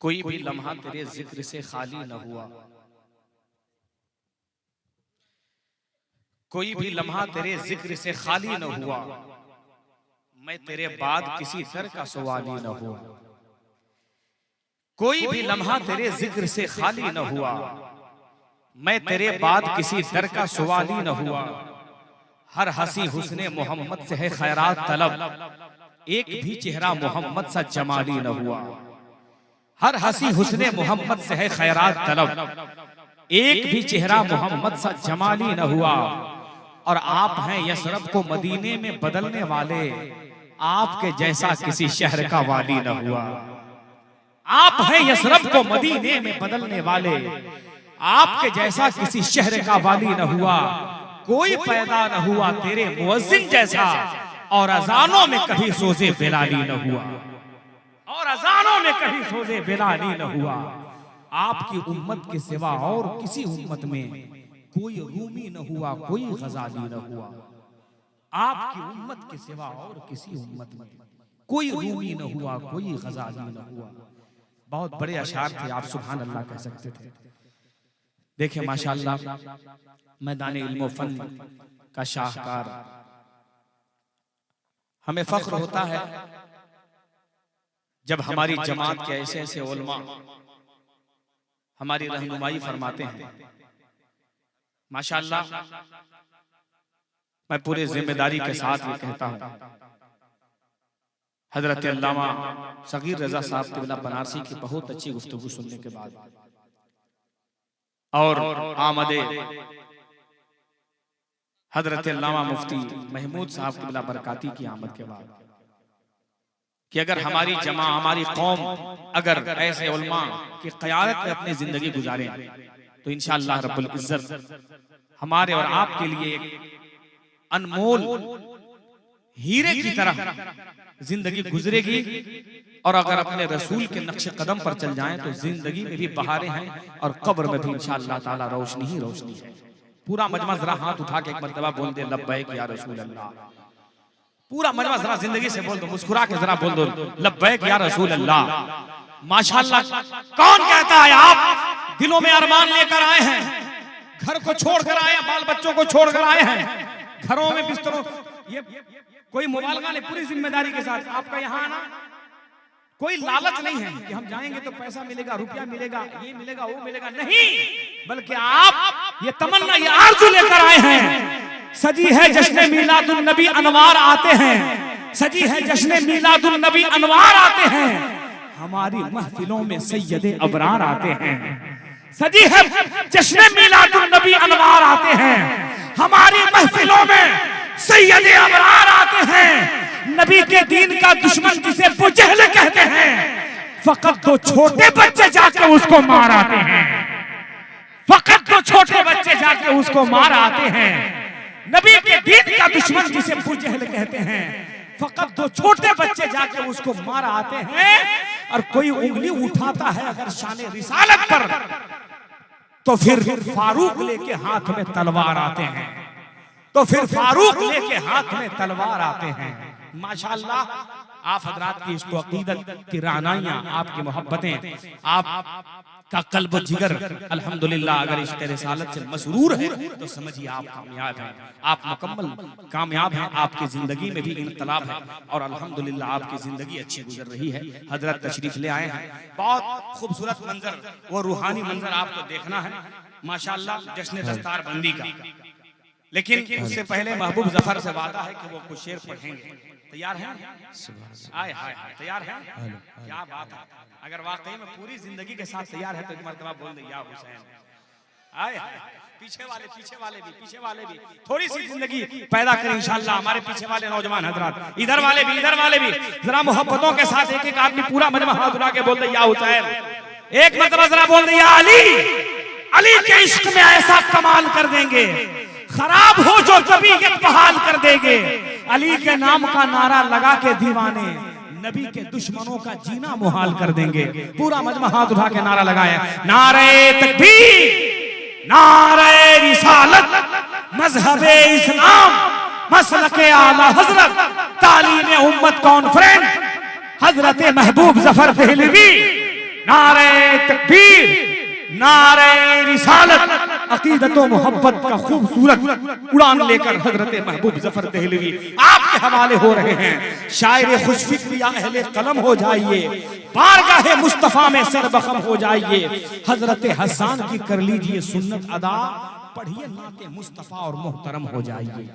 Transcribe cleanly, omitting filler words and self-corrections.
कोई भी लम्हा तेरे जिक्र से खाली न हुआ, कोई भी लम्हा तेरे जिक्र से खाली न हुआ, मैं तेरे बाद किसी दर का सवाली न हुआ। कोई भी लम्हा तेरे जिक्र से खाली न हुआ, मैं तेरे बाद किसी दर का सवाली न हुआ। हर हंसी हुस्ने मोहम्मद से है खैरात तलब, एक भी चेहरा मोहम्मद सा जमाली न हुआ। हर हंसी हुस्ने मोहम्मद से है खैरात तलब, एक भी चेहरा मोहम्मद सा जमाली न हुआ। और आप हैं यशरब को मदीने में बदलने वाले, आपके जैसा किसी शहर का वाली न हुआ। आप हैं यशरब को मदीने में बदलने वाले, आपके जैसा किसी शहर का वाली न हुआ। कोई पैदा न हुआ तेरे मुअज्जिन जैसा, और अजानों में कभी सोजे बिलाली न हुआ, और अजानों में कभी सोजे बिलाली न हुआ। आपकी उम्मत के सिवा और किसी उम्मत में कोई रूमी न हुआ, कोई गजाली न हुआ। आपकी उम्मत के सिवा और किसी उम्मत में कोई रूमी न हुआ, कोई गजाली न हुआ। बहुत बड़े अशार थे, आप सुभान अल्लाह कह सकते थे। देखिए माशाअल्लाह, मैदान इल्म फन का शाहकार, हमें फख्र होता है जब हमारी जमात के ऐसे ऐसे उलमा हमारी रहनुमाई फरमाते हैं। माशाअल्लाह, मैं पूरे जिम्मेदारी के साथ ये कहता हूं, हजरत अल्लामा सगीर रजा साहब क़िबला बनारसी की बहुत अच्छी गुफ्तगू सुनने के बाद और आमदे हजरत अल्लामा मुफ्ती महमूद साहब क़िबला बरकाती की आमद के बाद, कि अगर हमारी जमा, हमारी कौम अगर ऐसे उलमा की क़यादत में अपनी जिंदगी गुजारे तो इंशाअल्लाह रब्बुल इज्जत हमारे और आपके लिए एक अनमोल हीरे की तरह जिंदगी गुजरेगी। और अगर अपने रसूल के नक्शे कदम पर चल जाएं तो जिंदगी में भी बहारें हैं और कब्र में भी इंशाअल्लाह ताला रोशनी ही रोशनी है। पूरा मजमा जरा हाथ उठा के एक मर्तबा बोल दे लब्बैक या रसूल अल्लाह। पूरा मजमा जरा जिंदगी से बोल दो, मुस्कुरा के जरा बोल दो लब्बैक या रसूल अल्लाह। माशाअल्लाह, कौन कहता है आप दिलों में अरमान लेकर आए हैं, घर को छोड़कर आए हैं, बाल बच्चों को छोड़कर आए हैं, घरों में बिस्तरों, ये कोई मुबालगा नहीं, पूरी जिम्मेदारी के साथ आपका यहाँ आना। कोई लालच नहीं है कि हम जाएंगे तो पैसा मिलेगा, रुपया मिलेगा, ये मिलेगा, वो मिलेगा, नहीं, बल्कि आप ये तमन्ना, ये आरज़ू लेकर आए हैं। सजी है जश्न मीलादुन नबी अनवार आते हैं, सजी है जश्न मीलादुन नबी अनवार आते हैं, हमारी महफिलों में सैयदे अबरार आते हैं। सजी है जश्न मीलादुन नबी अनवार आते हैं, हमारी महफिलों में सैयदे अबरार आते हैं। नबी के दीन का दुश्मन जिसे अबू जहल कहते हैं, फकत तो छोटे बच्चे जाके उसको मार आते हैं, फकत तो छोटे बच्चे जाके उसको मार आते हैं। नबी के दीन का दुश्मन जिसे अबू जहल कहते हैं, फकत दो छोटे बच्चे जाके उसको मार आते हैं। और कोई उंगली उठाता है अगर शान रिसालत पर, तो फिर फारूक लेके हाथ में तलवार आते हैं, तो फिर फारूक लेके हाथ में तलवार आते हैं। माशाअल्लाह, आप हजरात की इसको अकीदत की रानाइयां, आपकी मोहब्बतें, आपका कल्ब जिगर अल्हम्दुलिल्लाह अगर इश्क़ रिसालत से मसरूर है तो समझिए आप कामयाब हैं, आप मुकम्मल कामयाब हैं। आपकी जिंदगी में भी इनकलाब है और अल्हम्दुलिल्लाह आपकी जिंदगी अच्छी गुजर रही है। हजरत तशरीफ ले आए हैं, बहुत खूबसूरत मंजर, वो रूहानी मंजर आपको देखना है माशाअल्लाह, जश्न दस्तार बंदी का। लेकिन उससे पहले महबूब जफर से वादा है कि वो कुछ शेर पढ़ेंगे। तैयार हैं? आए हाय हाय, तैयार हैं? क्या बात है, अगर वाकई में पूरी जिंदगी के साथ तैयार है तो एक मर्तबा बोल दे या हुसैन। आए हाय, पीछे वाले भी थोड़ी सी जिंदगी पैदा करें इंशाअल्लाह। हमारे पीछे वाले नौजवान हजरात, इधर वाले भी जरा मोहब्बतों के साथ एक एक आदमी पूरा मजमा हाथ उठा के बोल दे या हुसैन। एक मर्तबा जरा बोल दे या अली। अली के इश्क में ऐसा कमाल कर देंगे, खराब हो जो तबीयत बहाल कर देंगे। अली के नाम का नारा लगा के दीवाने नबी के दुश्मनों का जीना मुहाल कर देंगे। पूरा मजमा हाथ उठा के नारा लगाए, नारे तकबीर, नारे रिसालत, मजहबे इस्लाम, मसलके आला हजरत, तालीम उम्मत कॉन्फ्रेंस, हजरत महबूब जफर दहलवी, नारे तकबीर, नारे रिसालत, अकीदत व मोहब्बत का खूबसूरत उड़ान लेकर हजरत महबूब जफर दहलवी आपके हवाले हो रहे हैं। शायर खुशफिक्र या अहले कलम हो जाइए, बारगाह मुस्तफा में सरबखम हो जाइए। हजरत हसन की कर लीजिए सुन्नत अदा, पढ़िए नाते मुस्तफा और मोहतरम हो जाइए।